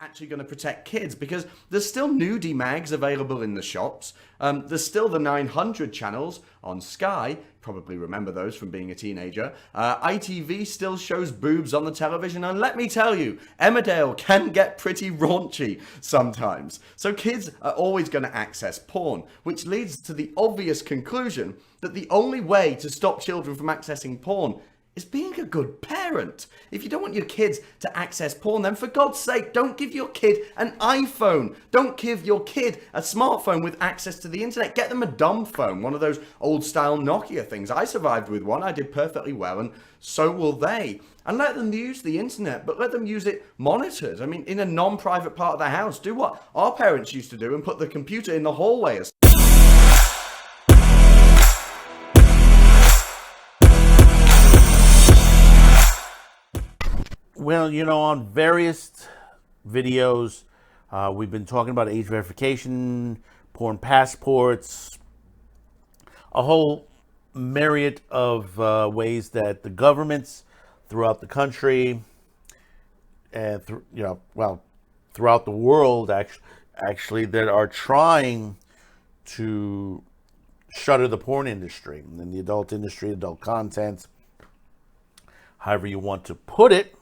actually going to protect kids, because there's still nudie mags available in the shops. There's still the 900 channels on Sky. Probably remember those from being a teenager. ITV still shows boobs on the television, and let me tell you, Emmerdale can get pretty raunchy sometimes. So kids are always going to access porn, which leads to the obvious conclusion that the only way to stop children from accessing porn is being a good parent. If you don't want your kids to access porn, then for God's sake, don't give your kid an iPhone. Don't give your kid a smartphone with access to the internet. Get them a dumb phone, one of those old style Nokia things. I survived with one. I did perfectly well, and so will they. And let them use the internet, but let them use it monitored. I mean, in a non-private part of the house. Do what our parents used to do and put the computer in the hallway. Well, on various videos, we've been talking about age verification, porn passports, a whole myriad of ways that the governments throughout the country and throughout the world actually that are trying to shutter the porn industry and the adult industry, adult content, however you want to put it.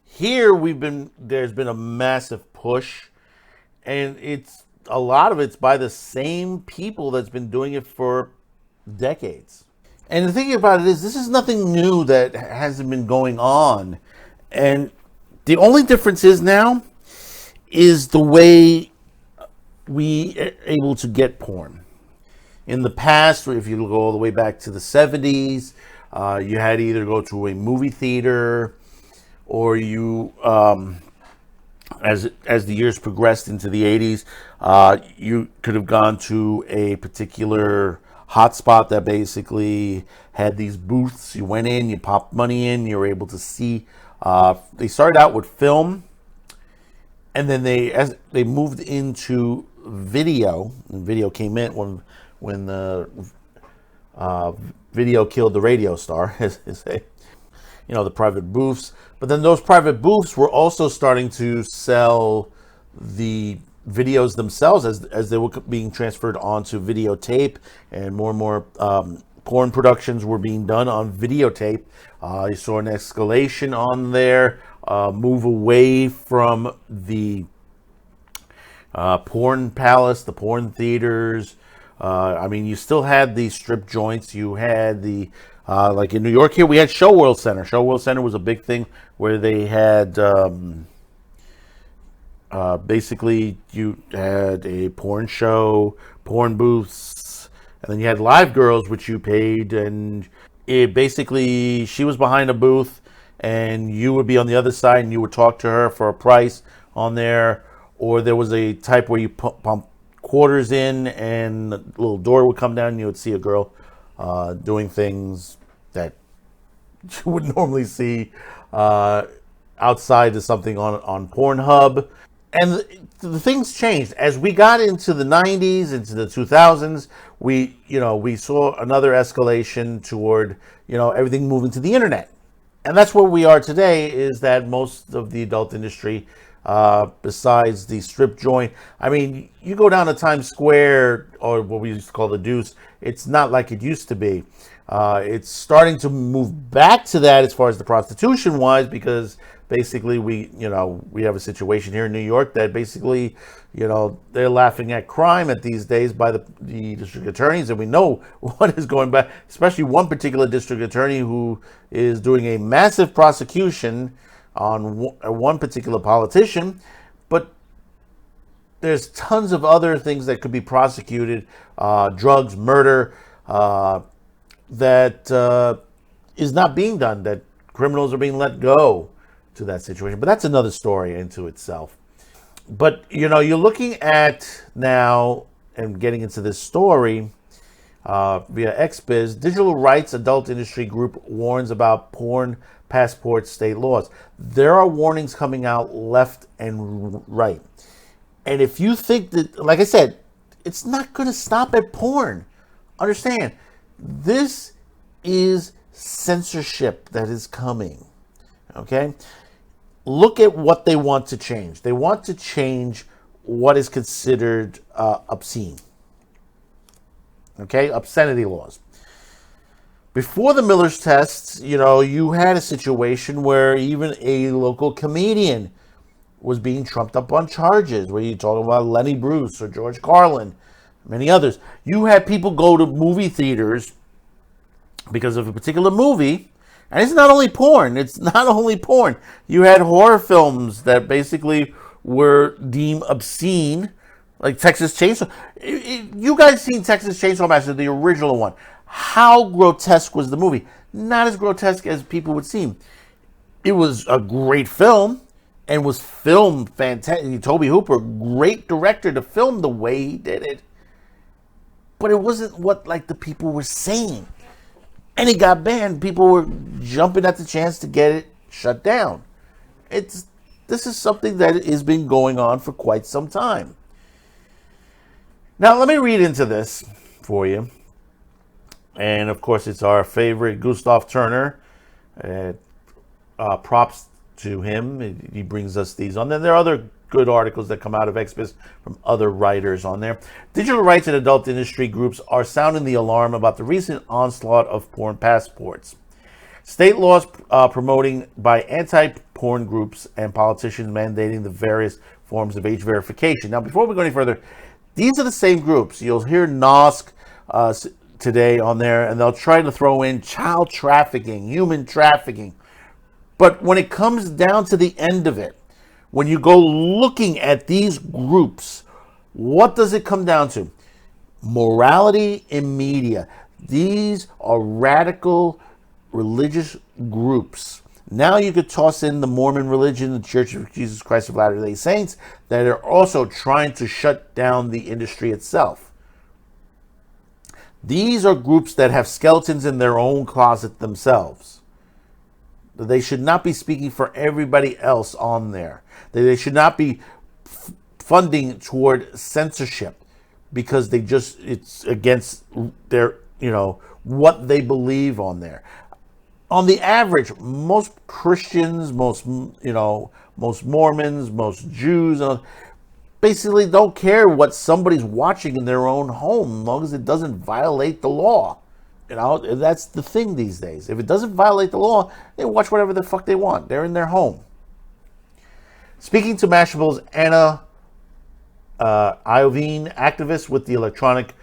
Here there's been a massive push, and a lot of it's by the same people that's been doing it for decades. And the thing about it is, this is nothing new that hasn't been going on. And the only difference is now is the way we are able to get porn. In the past, if you go all the way back to the 70s, you had to either go to a movie theater, or you, as the years progressed into the 80s, you could have gone to a particular hotspot that basically had these booths. You went in, you popped money in, you were able to see. They started out with film, and then as they moved into video, and video came in when the video killed the radio star, as they say. The private booths. But then those private booths were also starting to sell the videos themselves as they were being transferred onto videotape, and more porn productions were being done on videotape. You saw an escalation on there, move away from the porn palace, the porn theaters. You still had the strip joints. You had the like in New York here, we had Show World Center. Show World Center was a big thing where they had basically you had a porn show, porn booths, and then you had Live Girls, which you paid, and it basically she was behind a booth, and you would be on the other side, and you would talk to her for a price on there, or there was a type where you pump quarters in, and the little door would come down, and you would see a girl doing things that you would normally see outside of something on Pornhub. And the things changed as we got into the 90s, into the 2000s. We saw another escalation toward everything moving to the internet, and that's where we are today. Is that most of the adult industry, besides the strip joint, you go down to Times Square, or what we used to call the Deuce, it's not like it used to be. It's starting to move back to that as far as the prostitution wise, because basically we have a situation here in New York that basically, they're laughing at crime at these days by the district attorneys, and we know what is going back, especially one particular district attorney who is doing a massive prosecution on one particular politician, but there's tons of other things that could be prosecuted, drugs, murder, that is not being done, that criminals are being let go to that situation. But that's another story into itself. But, you're looking at now, and getting into this story via XBiz, Digital Rights Adult Industry Group warns about porn passport state laws. There are warnings coming out left and right. And if you think that, like I said, it's not going to stop at porn. Understand, this is censorship that is coming. Okay? look at what they want to change. They want to change what is considered obscene. Okay, obscenity laws. Before the Miller's test, you had a situation where even a local comedian was being trumped up on charges, where you're talking about Lenny Bruce or George Carlin, many others. You had people go to movie theaters because of a particular movie, and it's not only porn. You had horror films that basically were deemed obscene, like Texas Chainsaw. You guys seen Texas Chainsaw Massacre, the original one? How grotesque was the movie? Not as grotesque as people would seem. It was a great film and was filmed fantastic. Tobe Hooper, great director to film the way he did it. But it wasn't what the people were saying. And it got banned. People were jumping at the chance to get it shut down. This is something that has been going on for quite some time. Now, let me read into this for you. And, of course, it's our favorite Gustav Turner. Props to him. He brings us these on. Then there are other good articles that come out of XBIZ from other writers on there. Digital rights and adult industry groups are sounding the alarm about the recent onslaught of porn passports. State laws promoting by anti-porn groups and politicians mandating the various forms of age verification. Now, before we go any further, these are the same groups. You'll hear NOSC today on there, and they'll try to throw in child trafficking, human trafficking. But when it comes down to the end of it, when you go looking at these groups, what does it come down to? Morality in media. These are radical religious groups. Now you could toss in the Mormon religion, the Church of Jesus Christ of Latter-day Saints, that are also trying to shut down the industry itself. These are groups that have skeletons in their own closet themselves. They should not be speaking for everybody else on there. They should not be funding toward censorship because it's against their, what they believe on there. On the average, most Christians, most Mormons, most Jews, basically don't care what somebody's watching in their own home as long as it doesn't violate the law. That's the thing these days. If it doesn't violate the law, they watch whatever the fuck they want. They're in their home. Speaking to Mashable's Anna Iovine, activist with the Electronic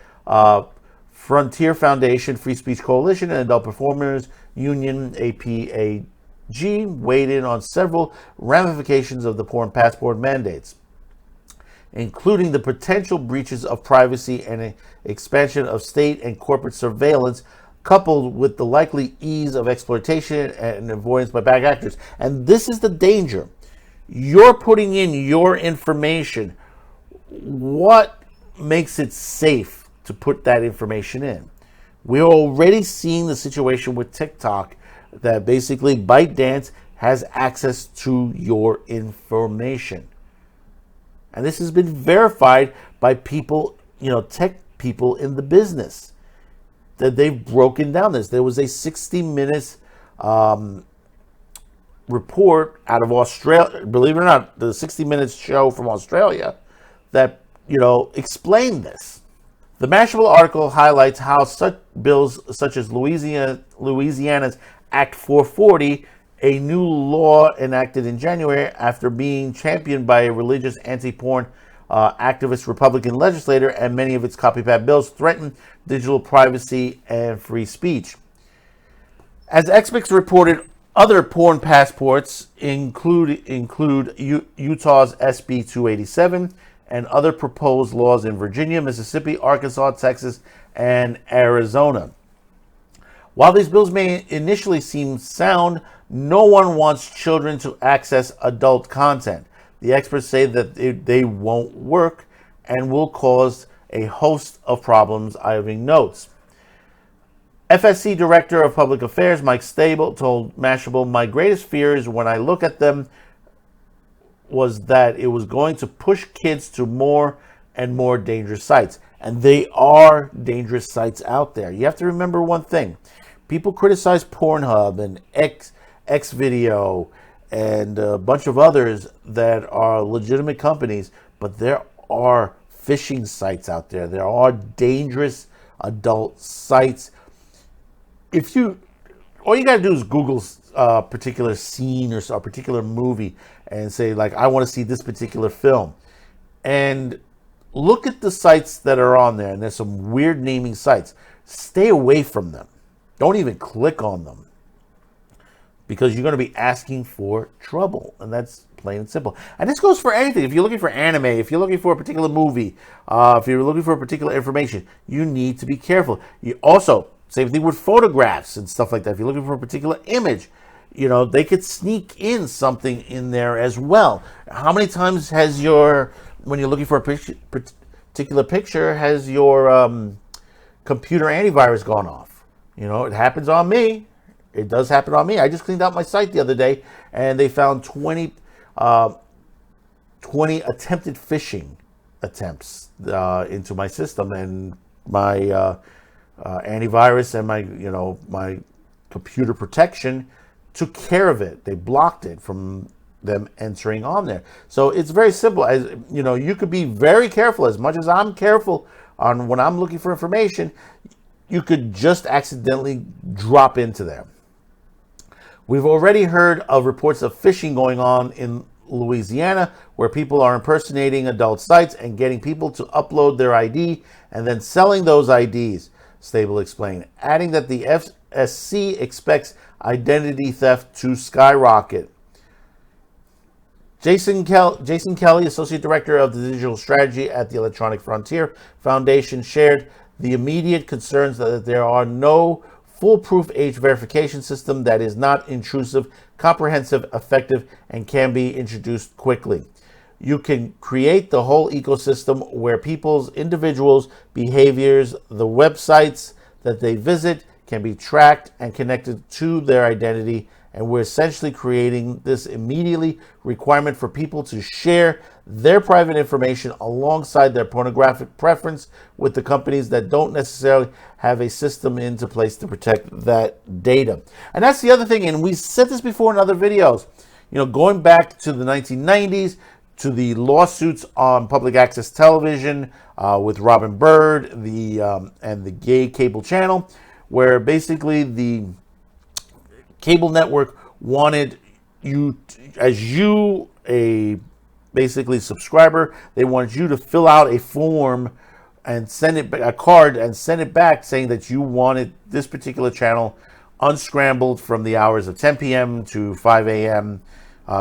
Frontier Foundation, Free Speech Coalition, and Adult Performers Union, APAG, weighed in on several ramifications of the porn passport mandates, including the potential breaches of privacy and expansion of state and corporate surveillance, coupled with the likely ease of exploitation and avoidance by bad actors. And this is the danger. You're putting in your information. What makes it safe to put that information in? We're already seeing the situation with TikTok that basically ByteDance has access to your information. And this has been verified by people, tech people in the business, that they've broken down this. There was a 60 Minutes report out of Australia, believe it or not, the 60 Minutes show from Australia that, explained this. The Mashable article highlights how such bills such as Louisiana's Act 440, a new law enacted in January after being championed by a religious anti-porn activist Republican legislator, and many of its copycat bills threaten digital privacy and free speech. As XBIZ reported, other porn passports include Utah's SB 287 and other proposed laws in Virginia, Mississippi, Arkansas, Texas, and Arizona. While these bills may initially seem sound, no one wants children to access adult content. The experts say that they won't work and will cause a host of problems, Iovine notes. FSC Director of Public Affairs Mike Stable told Mashable, "My greatest fears when I look at them was that it was going to push kids to more and more dangerous sites." And they are dangerous sites out there. You have to remember one thing. People criticize Pornhub and Xvideo and a bunch of others that are legitimate companies, but there are phishing sites out there. There are dangerous adult sites. If you, all you got to do is Google a particular scene or a particular movie and say, like, I want to see this particular film. And look at the sites that are on there, and there's some weird naming sites. Stay away from them. Don't even click on them, because you're going to be asking for trouble, and that's plain and simple. And this goes for anything. If you're looking for anime, if you're looking for a particular movie, if you're looking for particular information, you need to be careful. You also, same thing with photographs and stuff like that. If you're looking for a particular image, they could sneak in something in there as well. How many times has when you're looking for a particular picture, has your computer antivirus gone off? It happens on me. It does happen on me. I just cleaned out my site the other day, and they found 20 attempted phishing attempts into my system, and my antivirus and my computer protection took care of it. They blocked it from them entering on there. So it's very simple. As you could be very careful. As much as I'm careful on when I'm looking for information, you could just accidentally drop into there. We've already heard of reports of phishing going on in Louisiana, where people are impersonating adult sites and getting people to upload their ID and then selling those IDs, Stable explained, adding that the FSC expects identity theft to skyrocket. Jason Kelly, Associate Director of the Digital Strategy at the Electronic Frontier Foundation, shared the immediate concerns that there are no foolproof age verification system that is not intrusive, comprehensive, effective, and can be introduced quickly. You can create the whole ecosystem where people's individuals' behaviors, the websites that they visit, can be tracked and connected to their identity. And we're essentially creating this immediately requirement for people to share their private information alongside their pornographic preference with the companies that don't necessarily have a system into place to protect that data. And that's the other thing, and we said this before in other videos, going back to the 1990s, to the lawsuits on public access television with Robin Bird and the gay cable channel, where basically the cable network wanted you, a basically subscriber, they wanted you to fill out a form and send it a card and send it back saying that you wanted this particular channel unscrambled from the hours of 10 p.m. to 5 a.m.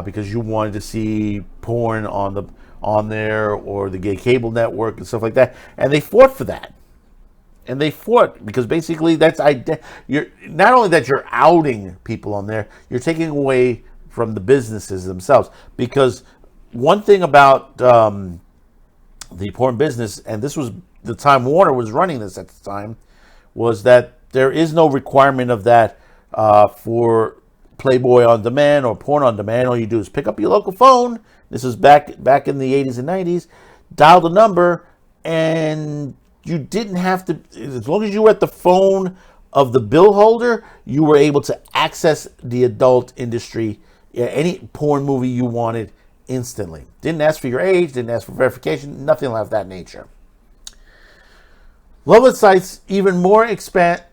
Because you wanted to see porn on there, or the gay cable network and stuff like that. And they fought for that. And they fought because basically you're not only that you're outing people on there, you're taking away from the businesses themselves. Because one thing about the porn business, and this was the time Warner was running this at the time, was that there is no requirement of that for Playboy on demand or porn on demand. All you do is pick up your local phone. This is back in the 80s and 90s. Dial the number, and you didn't have to, as long as you were at the phone of the bill holder, you were able to access the adult industry, any porn movie you wanted instantly. Didn't ask for your age, didn't ask for verification, nothing of that nature. Lovett cites even more expansive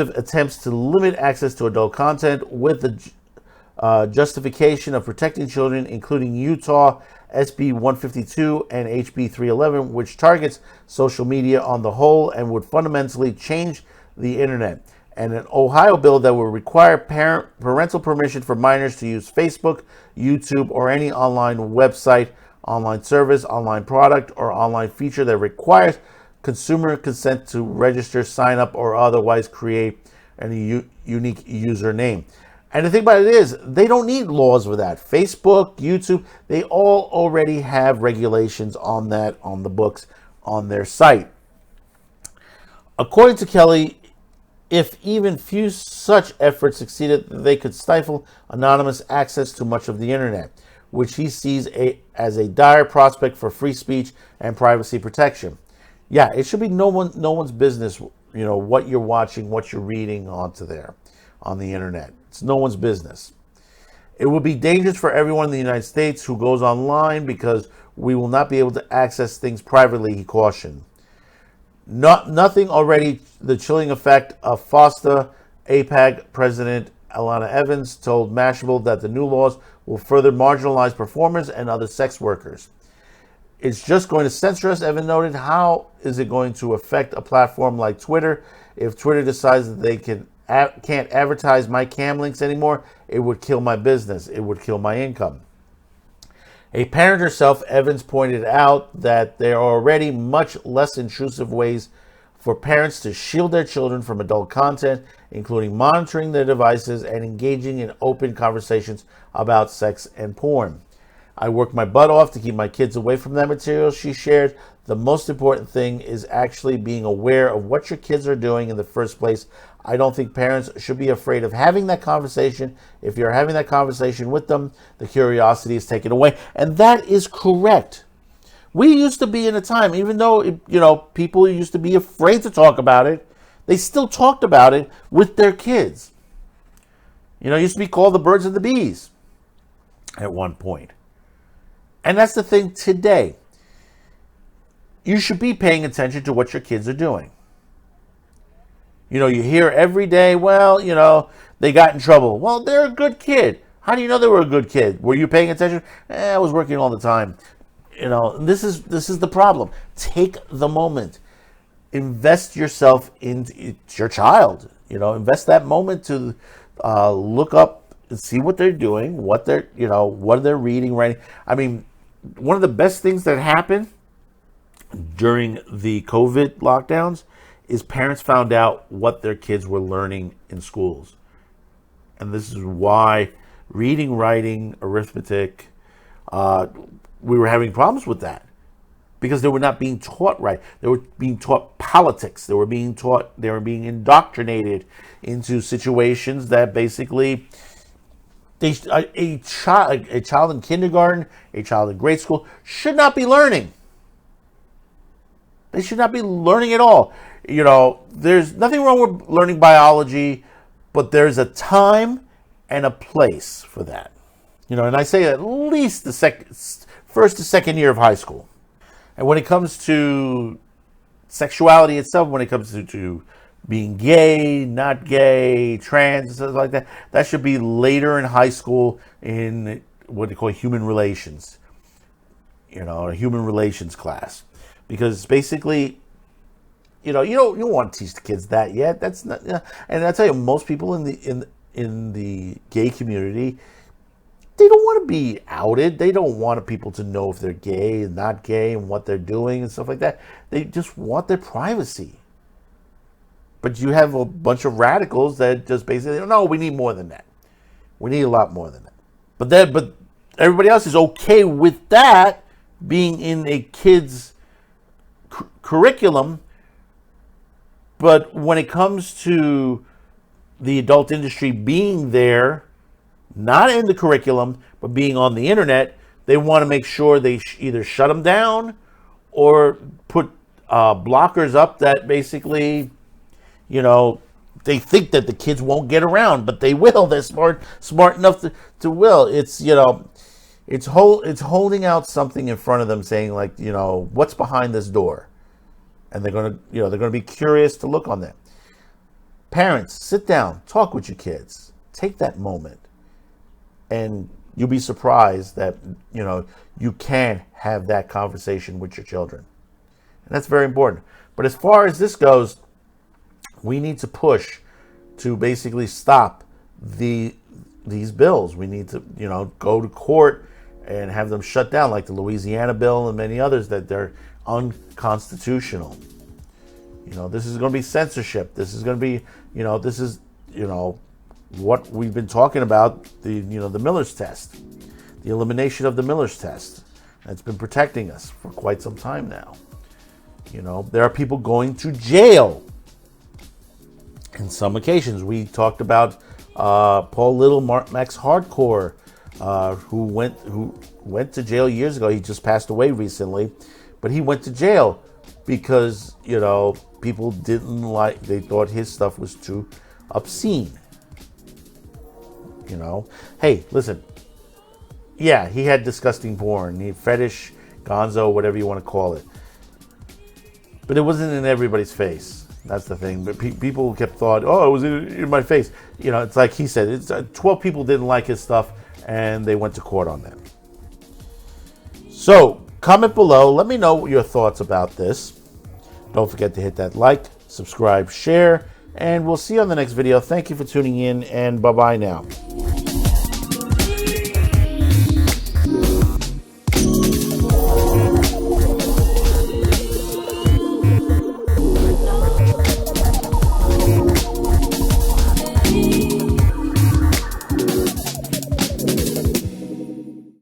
attempts to limit access to adult content with the justification of protecting children, including Utah SB 152 and HB 311, which targets social media on the whole and would fundamentally change the internet. And an Ohio bill that will require parental permission for minors to use Facebook, YouTube, or any online website, online service, online product, or online feature that requires consumer consent to register, sign up, or otherwise create a unique username. And the thing about it is, they don't need laws for that. Facebook, YouTube, they all already have regulations on that, on the books, on their site. According to Kelly, if even few such efforts succeeded, they could stifle anonymous access to much of the internet, which he sees as a dire prospect for free speech and privacy protection. Yeah, it should be no one's business, what you're watching, what you're reading onto there on the internet. It's no one's business. It will be dangerous for everyone in the United States who goes online because we will not be able to access things privately, he cautioned. Nothing already, the chilling effect of FOSTA. APAG President Alana Evans told Mashable that the new laws will further marginalize performers and other sex workers. It's just going to censor us, Evan noted. How is it going to affect a platform like Twitter? If Twitter decides that they can't advertise my cam links anymore, it would kill my business. It would kill my income. A parent herself, Evans pointed out that there are already much less intrusive ways for parents to shield their children from adult content, including monitoring their devices and engaging in open conversations about sex and porn. I work my butt off to keep my kids away from that material, she shared. The most important thing is actually being aware of what your kids are doing in the first place. I don't think parents should be afraid of having that conversation. If you're having that conversation with them, the curiosity is taken away. And that is correct. We used to be in a time, even though, people used to be afraid to talk about it, they still talked about it with their kids. It used to be called the birds and the bees at one point. And that's the thing today. You should be paying attention to what your kids are doing. You hear every day, they got in trouble. Well, they're a good kid. How do you know they were a good kid? Were you paying attention? I was working all the time. This is the problem. Take the moment. Invest yourself into your child. Invest that moment to look up and see what they're doing, what they're reading, writing. I mean, one of the best things that happened during the COVID lockdowns is parents found out what their kids were learning in schools. And this is why reading, writing, arithmetic, we were having problems with that because they were not being taught right. They were being taught politics. They were being indoctrinated into situations that basically a child in kindergarten, a child in grade school should not be learning. They should not be learning at all. There's nothing wrong with learning biology, but there's a time and a place for that. And I say at least the first to second year of high school. And when it comes to sexuality itself, when it comes to being gay, not gay, trans, and stuff like that, that should be later in high school in what they call human relations. A human relations class. Because basically, you don't want to teach the kids that yet. That's not, and I tell you, most people in the gay community, they don't want to be outed. They don't want people to know if they're gay and not gay and what they're doing and stuff like that. They just want their privacy. But you have a bunch of radicals that just basically, no, we need more than that. We need a lot more than that. But everybody else is okay with that being in a kid's curriculum. But when it comes to the adult industry being there, not in the curriculum, but being on the internet, they want to make sure they either shut them down or put blockers up that basically, they think that the kids won't get around, but they will. They're smart enough to will. It's, it's holding out something in front of them saying like, what's behind this door? And they're going to be curious to look on that. Parents, sit down, talk with your kids. Take that moment. And you'll be surprised that, you can have that conversation with your children. And that's very important. But as far as this goes, we need to push to basically stop these bills. We need to, go to court and have them shut down, like the Louisiana bill and many others, that they're unconstitutional. This is going to be censorship. This is going to be, what we've been talking about, the Miller's test, the elimination of the Miller's test. That's been protecting us for quite some time now. There are people going to jail. In some occasions, we talked about Paul Little, Max Hardcore, who went to jail years ago. He just passed away recently, but he went to jail because people didn't they thought his stuff was too obscene. you know. Hey, listen. Yeah, he had disgusting porn. He fetish, gonzo, whatever you want to call it. But it wasn't in everybody's face. That's the thing. But people kept thought, oh, it was in my face. You know, it's like he said, it's 12 people didn't like his stuff, and they went to court on that. So, comment below. Let me know your thoughts about this. Don't forget to hit that like, subscribe, share, and we'll see you on the next video. Thank you for tuning in, and bye-bye now.